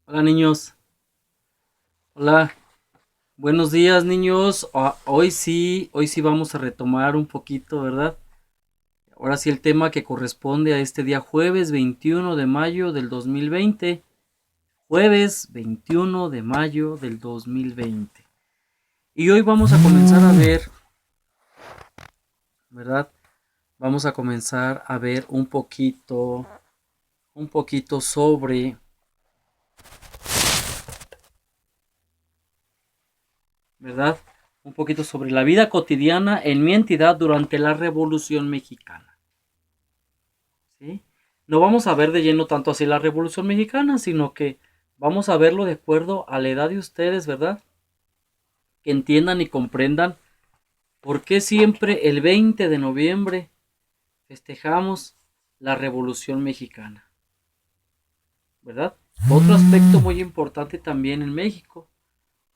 Hola niños, hola, buenos días niños. Hoy sí vamos a retomar un poquito, ¿verdad? Ahora sí el tema que corresponde a este día jueves 21 de mayo del 2020. Jueves 21 de mayo del 2020. Y hoy vamos a comenzar a ver, ¿verdad? Vamos a comenzar a ver un poquito sobre, ¿verdad? Un poquito sobre la vida cotidiana en mi entidad durante la Revolución Mexicana. ¿Sí? No vamos a ver de lleno tanto así la Revolución Mexicana, sino que vamos a verlo de acuerdo a la edad de ustedes, ¿verdad? Que entiendan y comprendan por qué siempre el 20 de noviembre festejamos la Revolución Mexicana, ¿verdad? Otro aspecto muy importante también en México.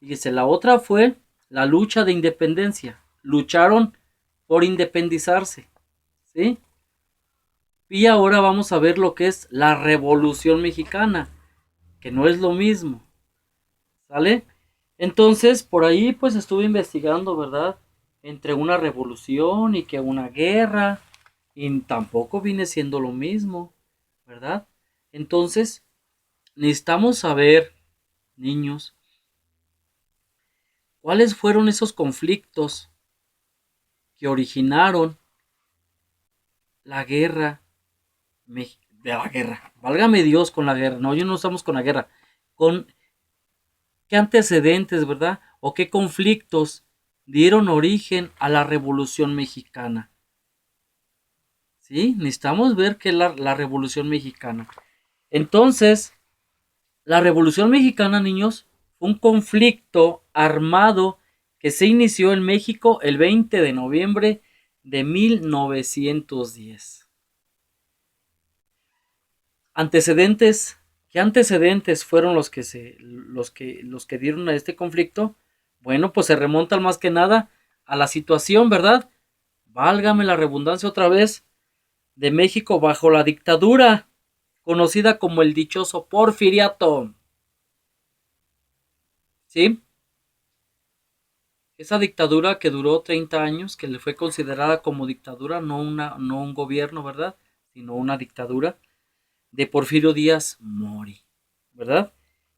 Fíjese, la otra fue la lucha de independencia. Lucharon por independizarse, ¿sí? Y ahora vamos a ver lo que es la Revolución Mexicana, que no es lo mismo. ¿Sale? Entonces, por ahí pues estuve investigando, ¿verdad? Entre una revolución y que una guerra, y tampoco viene siendo lo mismo, ¿verdad? Entonces, necesitamos saber, niños, cuáles fueron esos conflictos que originaron la guerra, de la guerra. Válgame Dios con la guerra. No, yo no estamos con la guerra. Con qué antecedentes, ¿verdad? O qué conflictos dieron origen a la Revolución Mexicana. ¿Sí? Necesitamos ver qué es la Revolución Mexicana. Entonces, la Revolución Mexicana, niños, fue un conflicto armado que se inició en México el 20 de noviembre de 1910. Antecedentes, ¿qué antecedentes fueron los que dieron a este conflicto? Bueno, pues se remontan más que nada a la situación, ¿verdad? Válgame la redundancia otra vez, de México bajo la dictadura, conocida como el dichoso Porfiriato. ¿Sí? Esa dictadura que duró 30 años, que le fue considerada como dictadura, no un gobierno, ¿verdad? Sino una dictadura de Porfirio Díaz Mori, ¿verdad?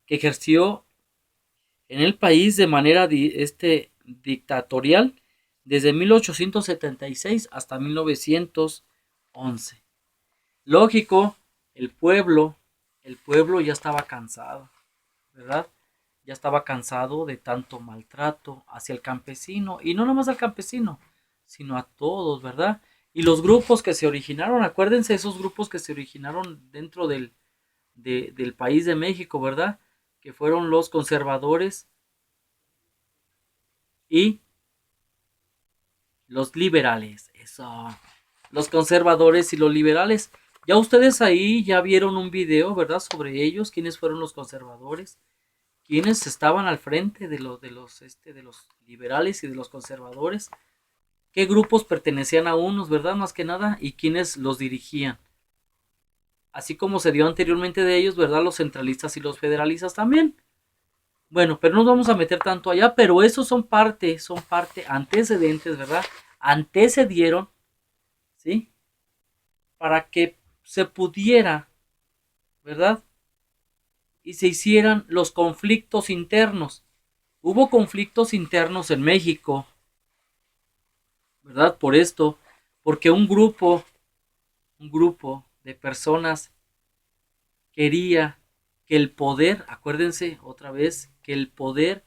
Que ejerció en el país de manera dictatorial desde 1876 hasta 1911. Lógico, el pueblo, el pueblo ya estaba cansado, ¿verdad? Ya estaba cansado de tanto maltrato hacia el campesino, y no nomás al campesino, sino a todos, ¿verdad? Y los grupos que se originaron, acuérdense esos grupos que se originaron dentro del país de México, ¿verdad? Que fueron los conservadores y los liberales, eso. Los conservadores y los liberales. Ya ustedes ahí ya vieron un video, ¿verdad? Sobre ellos, quiénes fueron los conservadores, quiénes estaban al frente de los liberales y de los conservadores, qué grupos pertenecían a unos, ¿verdad? Más que nada, y quiénes los dirigían. Así como se dio anteriormente de ellos, ¿verdad? Los centralistas y los federalistas también. Bueno, pero no nos vamos a meter tanto allá, pero esos son parte, antecedentes, ¿verdad? Antecedieron, ¿sí? Para que se pudiera, ¿verdad? Y se hicieran los conflictos internos. Hubo conflictos internos en México, ¿verdad? Por esto, porque un grupo de personas quería que el poder, acuérdense otra vez, que el poder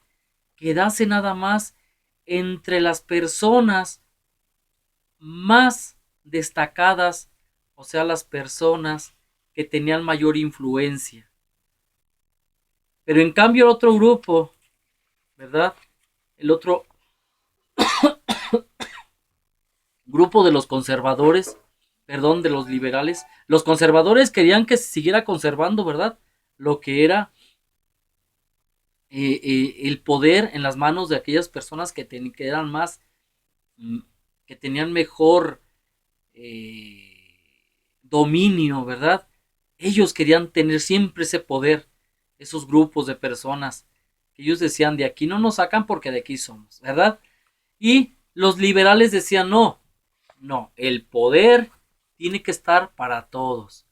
quedase nada más entre las personas más destacadas, o sea, las personas que tenían mayor influencia. Pero en cambio el otro grupo, ¿verdad? El otro grupo de los conservadores, perdón, de los liberales, los conservadores querían que se siguiera conservando, ¿verdad? Lo que era el poder en las manos de aquellas personas que eran más, mm, que tenían mejor dominio, ¿verdad? Ellos querían tener siempre ese poder. esos grupos de personas, que ellos decían, de aquí no nos sacan porque de aquí somos, ¿verdad? Y los liberales decían, no, no, el poder tiene que estar para todos,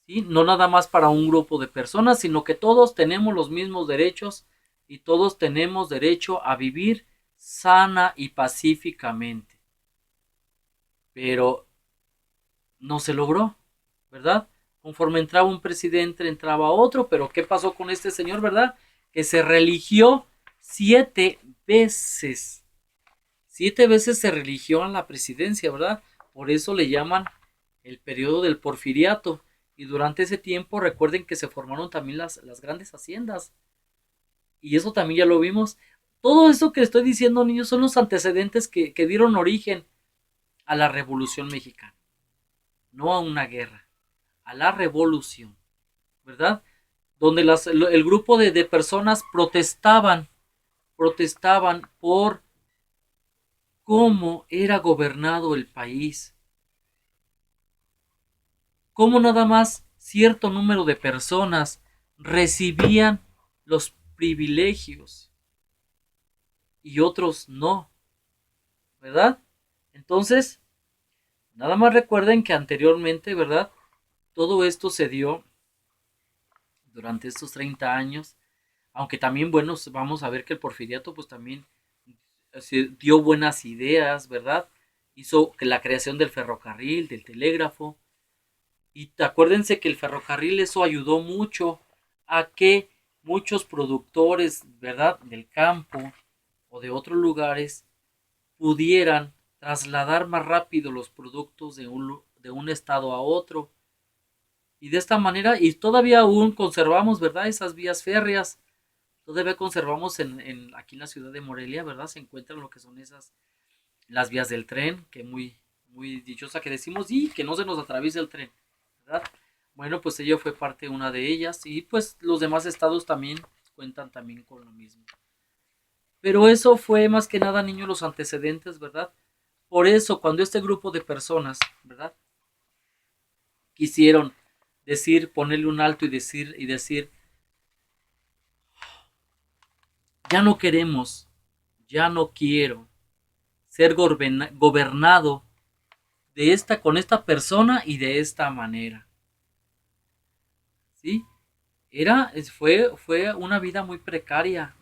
¿sí? No nada más para un grupo de personas, sino que todos tenemos los mismos derechos y todos tenemos derecho a vivir sana y pacíficamente. Pero no se logró, ¿verdad? Conforme entraba un presidente, entraba otro, pero ¿qué pasó con este señor, verdad? Que se religió 7 veces. 7 veces se religió a la presidencia, ¿verdad? Por eso le llaman el periodo del porfiriato. Y durante ese tiempo recuerden que se formaron también las grandes haciendas. Y eso también ya lo vimos. Todo eso que estoy diciendo, niños, son los antecedentes que dieron origen a la Revolución Mexicana. No a una guerra, a la revolución, ¿verdad? Donde el grupo de personas protestaban por cómo era gobernado el país, cómo nada más cierto número de personas recibían los privilegios y otros no, ¿verdad? Entonces, nada más recuerden que anteriormente, ¿verdad? Todo esto se dio durante estos 30 años, aunque también, bueno, vamos a ver que el porfiriato pues también dio buenas ideas, ¿verdad? Hizo que la creación del ferrocarril, del telégrafo, y acuérdense que el ferrocarril eso ayudó mucho a que muchos productores, ¿verdad?, del campo o de otros lugares pudieran trasladar más rápido los productos de un estado a otro. Y de esta manera, y todavía aún conservamos, ¿verdad?, esas vías férreas. Todavía conservamos aquí en la ciudad de Morelia, ¿verdad? Se encuentran lo que son las vías del tren, que muy dichosa que decimos, y que no se nos atraviese el tren, ¿verdad? Bueno, pues ella fue parte de una de ellas, y pues los demás estados también cuentan también con lo mismo. Pero eso fue más que nada, niños, los antecedentes, ¿verdad? Por eso, cuando este grupo de personas, ¿verdad?, quisieron ponerle un alto y decir, ya no queremos, ya no quiero ser gobernado con esta persona y de esta manera, ¿sí? Fue una vida muy precaria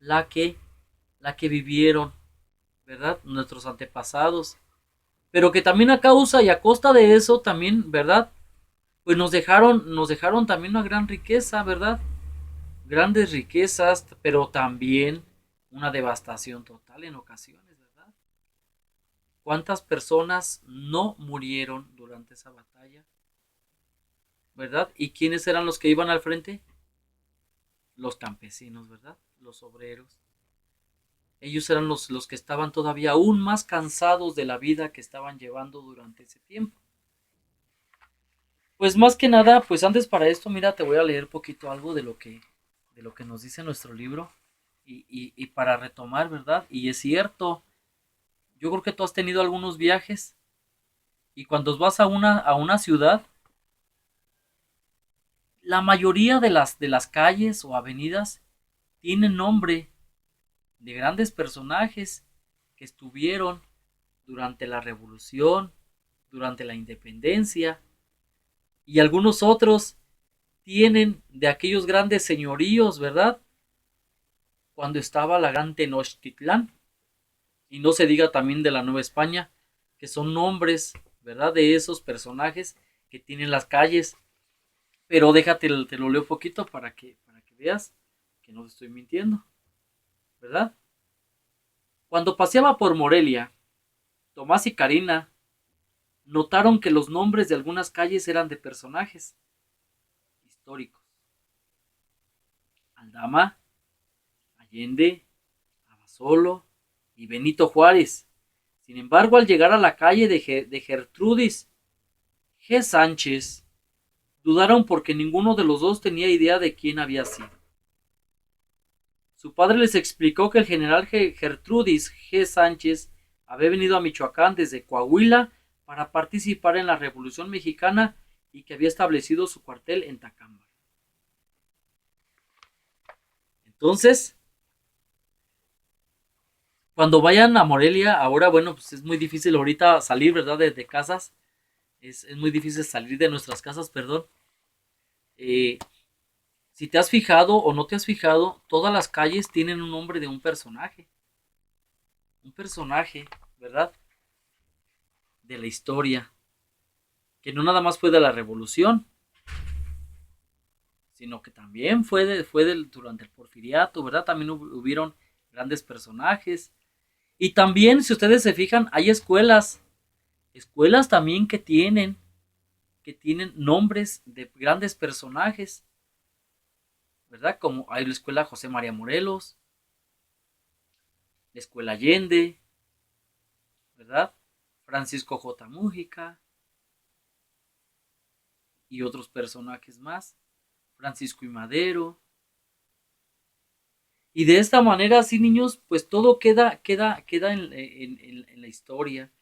la que, la que vivieron, ¿verdad? Nuestros antepasados, pero que también a causa y a costa de eso también, ¿verdad? Pues nos dejaron también una gran riqueza, ¿verdad? Grandes riquezas, pero también una devastación total en ocasiones, ¿verdad? ¿Cuántas personas no murieron durante esa batalla? ¿Verdad? ¿Y quiénes eran los que iban al frente? Los campesinos, ¿verdad? Los obreros. Ellos eran los que estaban todavía aún más cansados de la vida que estaban llevando durante ese tiempo. Pues más que nada, pues antes para esto, mira, te voy a leer poquito algo de lo que nos dice nuestro libro y para retomar, ¿verdad? Y es cierto, yo creo que tú has tenido algunos viajes y cuando vas a una ciudad, la mayoría de las calles o avenidas tienen nombre de grandes personajes que estuvieron durante la revolución, durante la independencia, y algunos otros tienen de aquellos grandes señoríos, ¿verdad? Cuando estaba la gran Tenochtitlán, y no se diga también de la Nueva España, que son nombres, ¿verdad? De esos personajes que tienen las calles. Pero déjate, te lo leo poquito para que veas que no te estoy mintiendo, ¿verdad? Cuando paseaba por Morelia, Tomás y Karina notaron que los nombres de algunas calles eran de personajes históricos. Aldama, Allende, Abasolo y Benito Juárez. Sin embargo, al llegar a la calle de Gertrudis G. Sánchez, dudaron porque ninguno de los dos tenía idea de quién había sido. Su padre les explicó que el general Gertrudis G. Sánchez había venido a Michoacán desde Coahuila para participar en la Revolución Mexicana y que había establecido su cuartel en Tacámbaro. Entonces, cuando vayan a Morelia, ahora, bueno, pues es muy difícil ahorita salir, ¿verdad? De casas. Es muy difícil salir de nuestras casas, perdón. Eh, si te has fijado o no te has fijado, todas las calles tienen un nombre de un personaje. Un personaje, ¿verdad? De la historia. Que no nada más fue de la revolución, sino que también durante el porfiriato, ¿verdad? También hubieron grandes personajes. Y también, si ustedes se fijan, hay escuelas también que tienen nombres de grandes personajes, ¿verdad? Como hay la escuela José María Morelos, la escuela Allende, ¿verdad? Francisco J. Mújica y otros personajes más, Francisco y Madero. Y de esta manera, sí, niños, pues todo queda en la historia.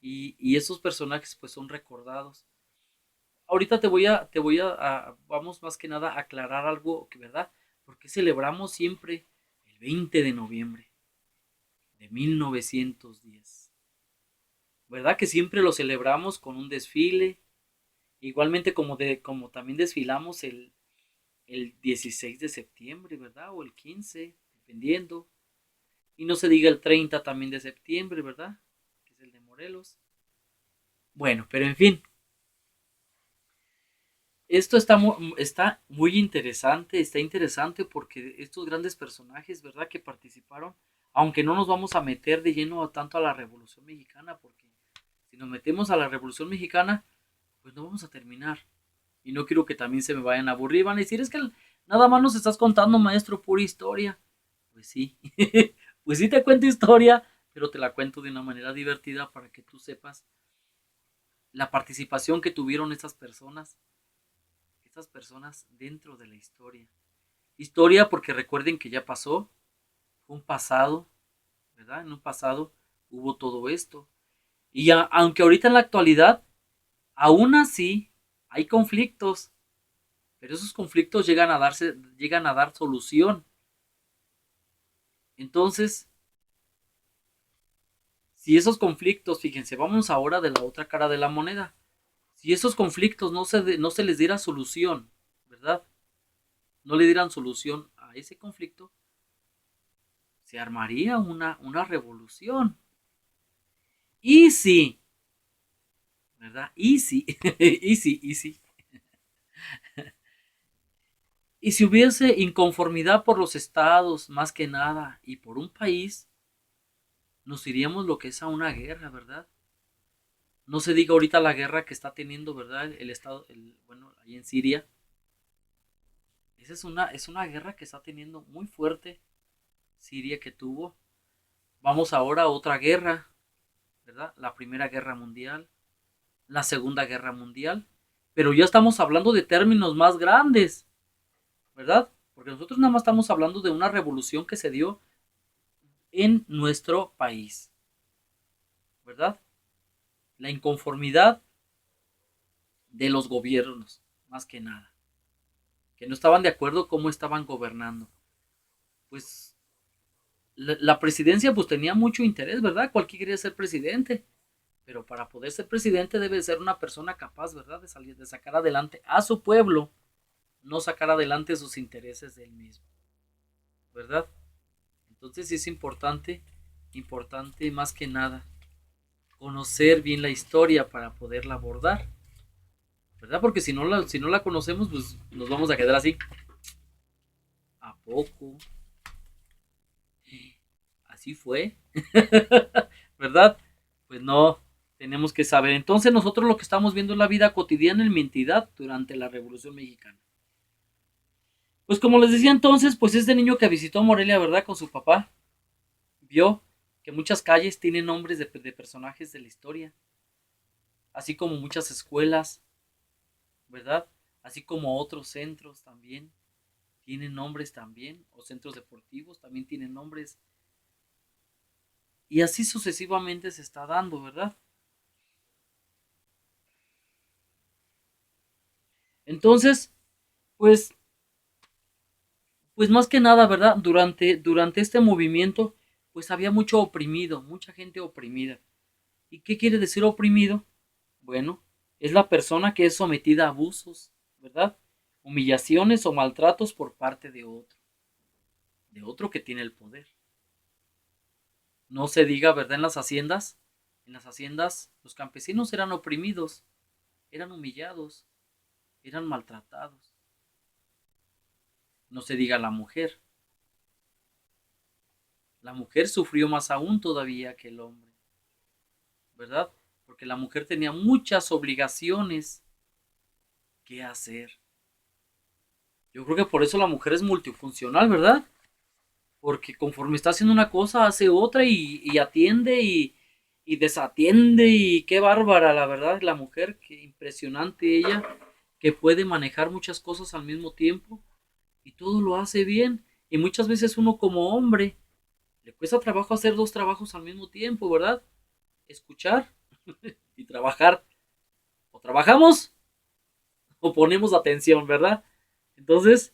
Y esos personajes pues son recordados. Ahorita vamos más que nada a aclarar algo que, ¿verdad? Porque celebramos siempre el 20 de noviembre de 1910. ¿Verdad? Que siempre lo celebramos con un desfile. Igualmente como también desfilamos el 16 de septiembre, ¿verdad? O el 15, dependiendo. Y no se diga el 30 también de septiembre, ¿verdad? Que es el de Morelos. Bueno, pero en fin, esto está muy interesante, está interesante porque estos grandes personajes, ¿verdad? Que participaron, aunque no nos vamos a meter de lleno tanto a la Revolución Mexicana, porque si nos metemos a la Revolución Mexicana, pues no vamos a terminar. Y no quiero que también se me vayan a aburrir, van a decir, es que nada más nos estás contando, maestro, pura historia. Pues sí, pues sí te cuento historia, pero te la cuento de una manera divertida para que tú sepas la participación que tuvieron estas personas dentro de la historia. Historia porque recuerden que ya pasó, fue un pasado, ¿verdad? En un pasado hubo todo esto. Y aunque ahorita en la actualidad, aún así, hay conflictos, pero esos conflictos llegan a dar solución. Entonces, si esos conflictos, fíjense, vamos ahora de la otra cara de la moneda. Si esos conflictos no se les diera solución, ¿verdad? No le dieran solución a ese conflicto, se armaría una revolución. Y sí, ¿verdad? Y sí, y sí, y sí. Y si hubiese inconformidad por los estados, más que nada, y por un país, nos iríamos lo que es a una guerra, ¿verdad? No se diga ahorita la guerra que está teniendo, ¿verdad? El estado, bueno, ahí en Siria. Esa es una guerra que está teniendo muy fuerte Siria que tuvo. Vamos ahora a otra guerra, ¿verdad? La Primera Guerra Mundial, la Segunda Guerra Mundial. Pero ya estamos hablando de términos más grandes, ¿verdad? Porque nosotros nada más estamos hablando de una revolución que se dio en nuestro país, ¿verdad? La inconformidad de los gobiernos, más que nada, que no estaban de acuerdo cómo estaban gobernando. Pues la presidencia pues tenía mucho interés, ¿verdad? Cualquiera quería ser presidente, pero para poder ser presidente debe ser una persona capaz, ¿verdad? De sacar adelante a su pueblo, no sacar adelante sus intereses de él mismo, ¿verdad? Entonces sí es importante más que nada conocer bien la historia para poderla abordar, ¿verdad? Porque si no la conocemos, pues nos vamos a quedar así. ¿A poco? ¿Así fue? ¿Verdad? Pues no, tenemos que saber. Entonces nosotros lo que estamos viendo es la vida cotidiana en mi entidad durante la Revolución Mexicana. Pues como les decía entonces, pues este niño que visitó Morelia, ¿verdad? Con su papá, vio que muchas calles tienen nombres de personajes de la historia, así como muchas escuelas, ¿verdad? Así como otros centros también tienen nombres también, o centros deportivos también tienen nombres, y así sucesivamente se está dando, ¿verdad? Entonces, pues, pues más que nada, ¿verdad? Durante este movimiento, pues había mucho oprimido, mucha gente oprimida. ¿Y qué quiere decir oprimido? Bueno, es la persona que es sometida a abusos, ¿verdad? Humillaciones o maltratos por parte de otro que tiene el poder. No se diga, ¿verdad? En las haciendas los campesinos eran oprimidos, eran humillados, eran maltratados. No se diga la mujer. La mujer sufrió más aún todavía que el hombre, ¿verdad? Porque la mujer tenía muchas obligaciones que hacer. Yo creo que por eso la mujer es multifuncional, ¿verdad? Porque conforme está haciendo una cosa, hace otra y atiende y desatiende y qué bárbara, la verdad, la mujer, qué impresionante ella, que puede manejar muchas cosas al mismo tiempo y todo lo hace bien. Y muchas veces uno como hombre le cuesta trabajo hacer dos trabajos al mismo tiempo, ¿verdad? Escuchar y trabajar. O trabajamos o ponemos atención, ¿verdad? Entonces,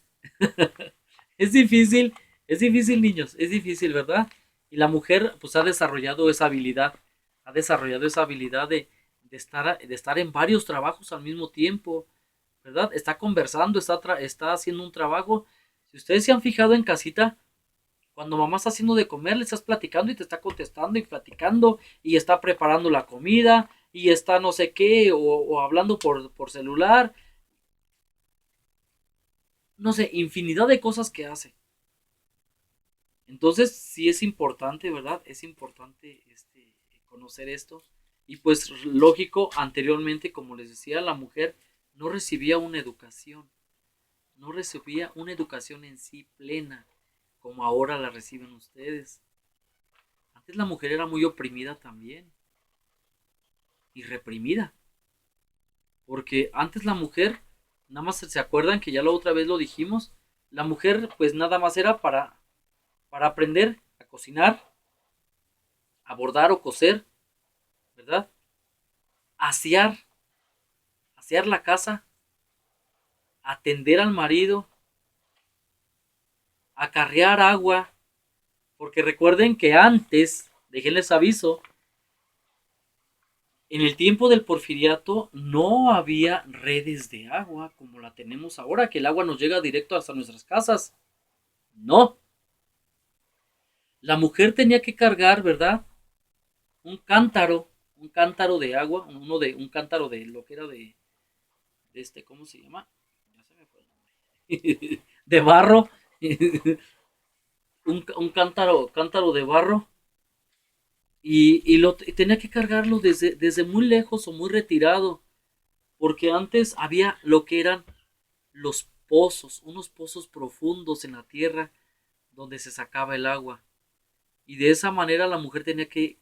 es difícil, es difícil, niños, es difícil, ¿verdad? Y la mujer, pues, ha desarrollado esa habilidad de estar en varios trabajos al mismo tiempo, ¿verdad? Está conversando, está haciendo un trabajo. Si ustedes se han fijado en casita, cuando mamá está haciendo de comer, le estás platicando y te está contestando y platicando y está preparando la comida y está no sé qué o hablando por celular. No sé, infinidad de cosas que hace. Entonces, sí es importante, ¿verdad? Es importante conocer esto. Y pues lógico, anteriormente, como les decía, la mujer no recibía una educación, no recibía una educación en sí plena, como ahora la reciben ustedes. Antes la mujer era muy oprimida también y reprimida, porque antes la mujer, nada más se acuerdan que ya la otra vez lo dijimos, la mujer pues nada más era para aprender a cocinar, a bordar o coser, ¿verdad? Asear, asear la casa, atender al marido, acarrear agua, porque recuerden que antes, déjenles aviso, en el tiempo del porfiriato no había redes de agua como la tenemos ahora, que el agua nos llega directo hasta nuestras casas. No, la mujer tenía que cargar, ¿verdad? Un cántaro de agua, un cántaro de lo que era de ¿cómo se llama? Ya se me fue el nombre. De barro, un cántaro de barro y tenía que cargarlo desde muy lejos o muy retirado, porque antes había lo que eran los pozos, unos pozos profundos en la tierra donde se sacaba el agua. Y de esa manera la mujer tenía que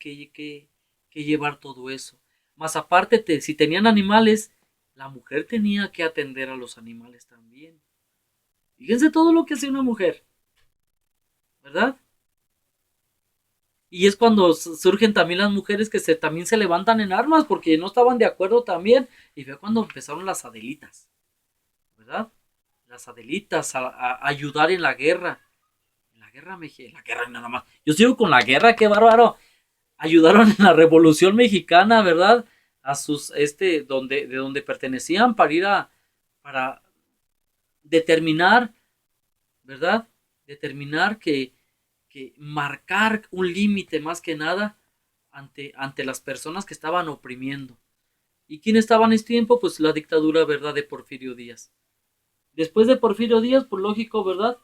llevar todo eso. Más aparte, si tenían animales, la mujer tenía que atender a los animales también. Fíjense todo lo que hace una mujer, ¿verdad? Y es cuando surgen también las mujeres que también se levantan en armas porque no estaban de acuerdo también. Y fue cuando empezaron las Adelitas, ¿verdad? Las Adelitas a ayudar en la guerra. En la guerra nada más. Yo sigo con la guerra, qué bárbaro. Ayudaron en la Revolución Mexicana, ¿verdad? A sus, de donde pertenecían para determinar, ¿verdad? Determinar que marcar un límite más que nada ante las personas que estaban oprimiendo. ¿Y quién estaba en este tiempo? Pues la dictadura, ¿verdad? De Porfirio Díaz. Después de Porfirio Díaz, pues lógico, ¿verdad?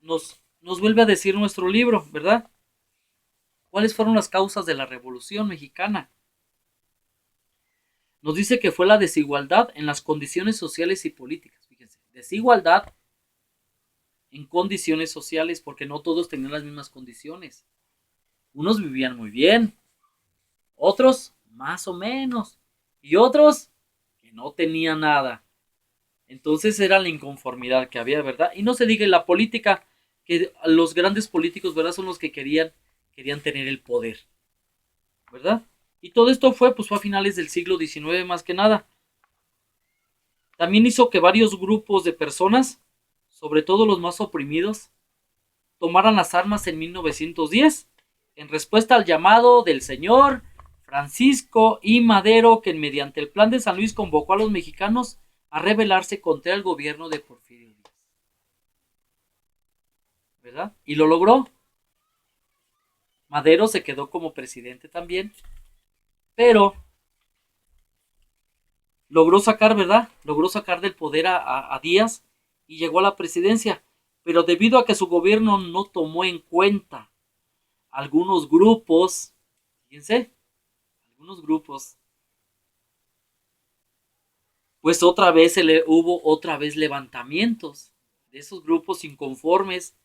Nos vuelve a decir nuestro libro, ¿verdad? ¿Cuáles fueron las causas de la Revolución Mexicana? Nos dice que fue la desigualdad en las condiciones sociales y políticas. Fíjense, desigualdad en condiciones sociales, porque no todos tenían las mismas condiciones. Unos vivían muy bien, otros más o menos, y otros que no tenían nada. Entonces era la inconformidad que había, ¿verdad? Y no se diga en la política, que los grandes políticos, ¿verdad? Son los que querían tener el poder, ¿verdad? Y todo esto fue a finales del siglo XIX más que nada. También hizo que varios grupos de personas, sobre todo los más oprimidos, tomaran las armas en 1910, en respuesta al llamado del señor Francisco I. Madero, que mediante el Plan de San Luis convocó a los mexicanos a rebelarse contra el gobierno de Porfirio Díaz. ¿Verdad? Y lo logró. Madero se quedó como presidente también, pero logró sacar, ¿verdad? Logró sacar del poder a Díaz y llegó a la presidencia, pero debido a que su gobierno no tomó en cuenta algunos grupos, fíjense, algunos grupos, pues otra vez hubo otra vez levantamientos de esos grupos inconformes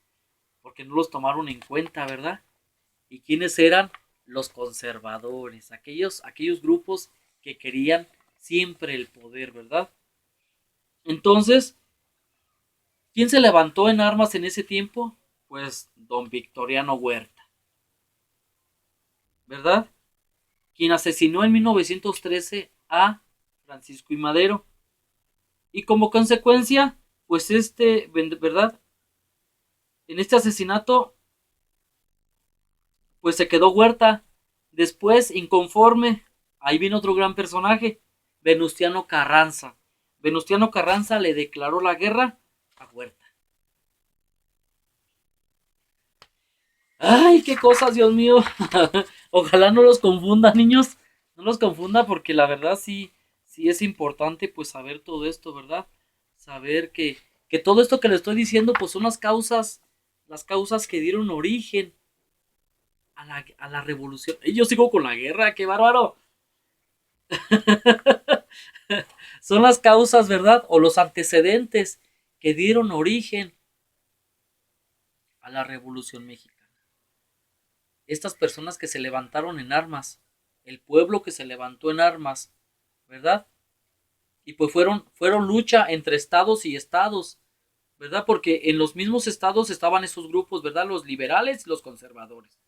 porque no los tomaron en cuenta, ¿verdad? ¿Y quiénes eran? Los conservadores, aquellos grupos que querían siempre el poder, ¿verdad? Entonces, ¿quién se levantó en armas en ese tiempo? Pues don Victoriano Huerta, ¿verdad? Quien asesinó en 1913 a Francisco I. Madero. Y como consecuencia, pues ¿verdad? En este asesinato, pues se quedó Huerta. Después, inconforme, ahí viene otro gran personaje, Venustiano Carranza. Venustiano Carranza le declaró la guerra a Huerta. Ay, qué cosas, Dios mío. Ojalá no los confunda, niños. No los confunda porque la verdad sí es importante pues saber todo esto, ¿verdad? Saber que todo esto que le estoy diciendo pues son las causas que dieron origen a la revolución. Y yo sigo con la guerra, qué bárbaro. Son las causas, ¿verdad? O los antecedentes que dieron origen a la revolución mexicana. Estas personas que se levantaron en armas, el pueblo que se levantó en armas, ¿verdad? Y pues fueron lucha entre estados y estados, ¿verdad? Porque en los mismos estados estaban esos grupos, ¿verdad? Los liberales y los conservadores.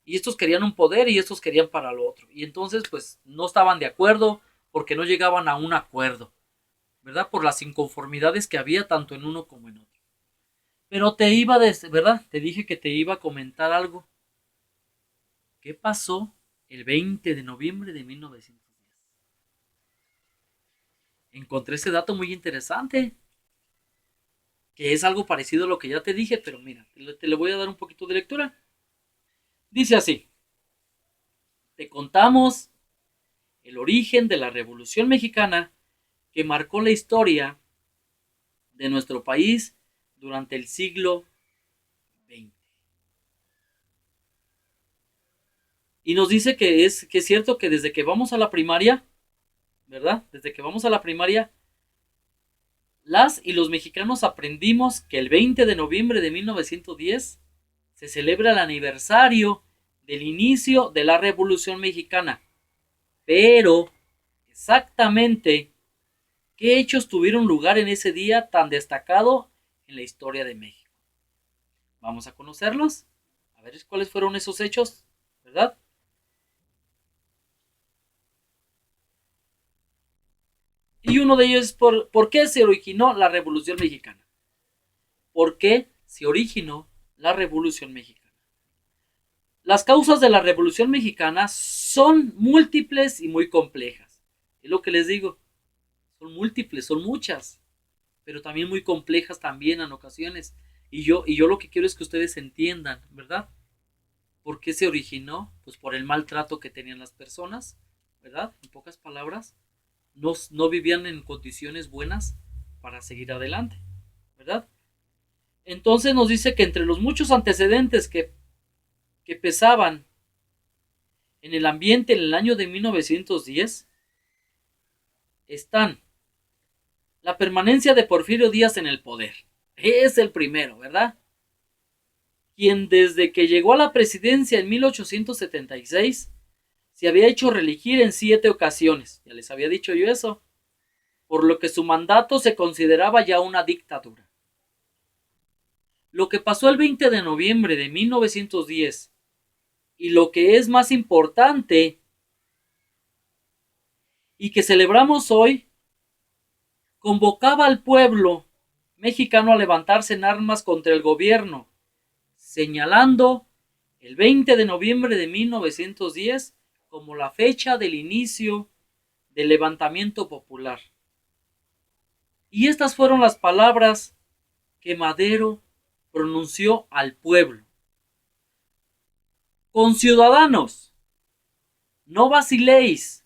Y estos querían un poder y estos querían para lo otro. Y entonces pues no estaban de acuerdo porque no llegaban a un acuerdo, ¿verdad? Por las inconformidades que había tanto en uno como en otro. Pero ¿verdad? Te dije que te iba a comentar algo. ¿Qué pasó el 20 de noviembre de 1910? Encontré ese dato muy interesante, que es algo parecido a lo que ya te dije, pero mira, te le voy a dar un poquito de lectura. Dice así: te contamos el origen de la Revolución Mexicana que marcó la historia de nuestro país durante el siglo XX. Y nos dice que es cierto que desde que vamos a la primaria, ¿verdad? Desde que vamos a la primaria, las y los mexicanos aprendimos que el 20 de noviembre de 1910 se celebra el aniversario del inicio de la Revolución Mexicana. Pero, exactamente, ¿qué hechos tuvieron lugar en ese día tan destacado en la historia de México? Vamos a conocerlos, a ver cuáles fueron esos hechos, ¿verdad? Y uno de ellos es ¿por qué se originó la Revolución Mexicana? ¿Por qué se originó la Revolución Mexicana? Las causas de la Revolución Mexicana son múltiples y muy complejas. Es lo que les digo. Son múltiples, son muchas, pero también muy complejas también en ocasiones. Y yo lo que quiero es que ustedes entiendan, ¿verdad? ¿Por qué se originó? Pues por el maltrato que tenían las personas, ¿verdad? En pocas palabras, no vivían en condiciones buenas para seguir adelante, ¿verdad? Entonces nos dice que entre los muchos antecedentes que pesaban en el ambiente en el año de 1910 están la permanencia de Porfirio Díaz en el poder. Es el primero, ¿verdad? Quien desde que llegó a la presidencia en 1876 se había hecho reelegir en 7 ocasiones. Ya les había dicho yo eso. Por lo que su mandato se consideraba ya una dictadura. Lo que pasó el 20 de noviembre de 1910 y lo que es más importante y que celebramos hoy, convocaba al pueblo mexicano a levantarse en armas contra el gobierno, señalando el 20 de noviembre de 1910 como la fecha del inicio del levantamiento popular. Y estas fueron las palabras que Madero pronunció al pueblo. Conciudadanos, no vaciléis,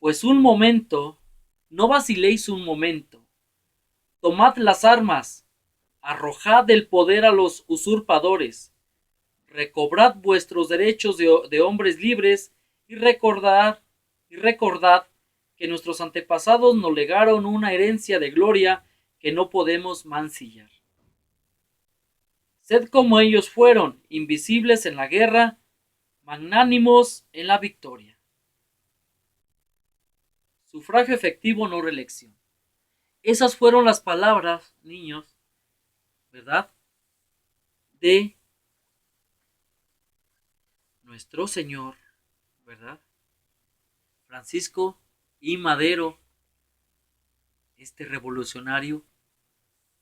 pues un momento, no vaciléis un momento. Tomad las armas, arrojad el poder a los usurpadores, recobrad vuestros derechos de hombres libres y recordad que nuestros antepasados nos legaron una herencia de gloria que no podemos mancillar. Sed como ellos fueron, invisibles en la guerra, magnánimos en la victoria. Sufragio efectivo, no reelección. Esas fueron las palabras, niños, ¿verdad? De nuestro Señor, ¿verdad? Francisco I. Madero, este revolucionario,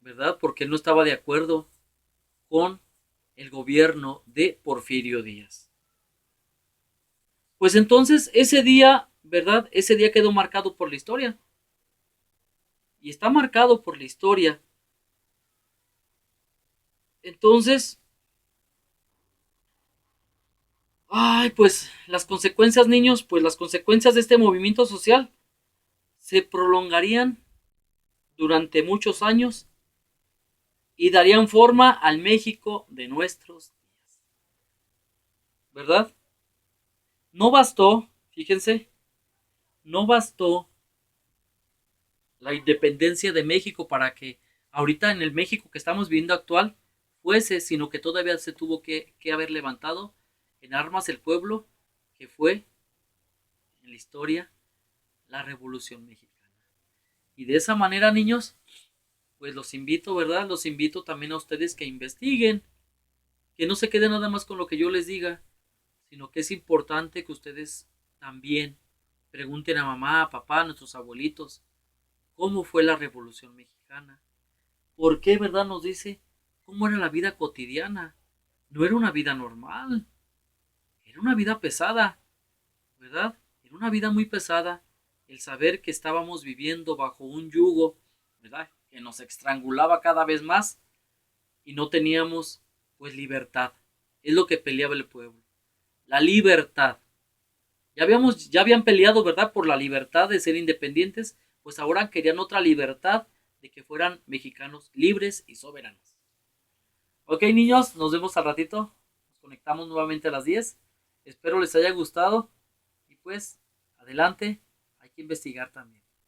¿verdad? Porque no estaba de acuerdo con el gobierno de Porfirio Díaz. Pues entonces ese día, ¿verdad? Ese día quedó marcado por la historia. Y está marcado por la historia. Entonces, pues las consecuencias, niños, pues las consecuencias de este movimiento social se prolongarían durante muchos años y darían forma al México de nuestros días. ¿Verdad? No bastó, fíjense, no bastó la independencia de México para que ahorita en el México que estamos viviendo actual fuese, sino que todavía se tuvo que haber levantado en armas el pueblo que fue en la historia la Revolución Mexicana. Y de esa manera, niños, pues los invito, ¿verdad? Los invito también a ustedes que investiguen, que no se queden nada más con lo que yo les diga, sino que es importante que ustedes también pregunten a mamá, a papá, a nuestros abuelitos, cómo fue la Revolución Mexicana. ¿Por qué, verdad? Nos dice cómo era la vida cotidiana. No era una vida normal, era una vida pesada, ¿verdad? Era una vida muy pesada el saber que estábamos viviendo bajo un yugo, ¿verdad? Que nos estrangulaba cada vez más y no teníamos, pues, libertad. Es lo que peleaba el pueblo. La libertad. Ya habían peleado, ¿verdad? Por la libertad de ser independientes, pues ahora querían otra libertad de que fueran mexicanos libres y soberanos. Ok, niños, nos vemos al ratito. Nos conectamos nuevamente a las 10. Espero les haya gustado. Y pues, adelante, hay que investigar también.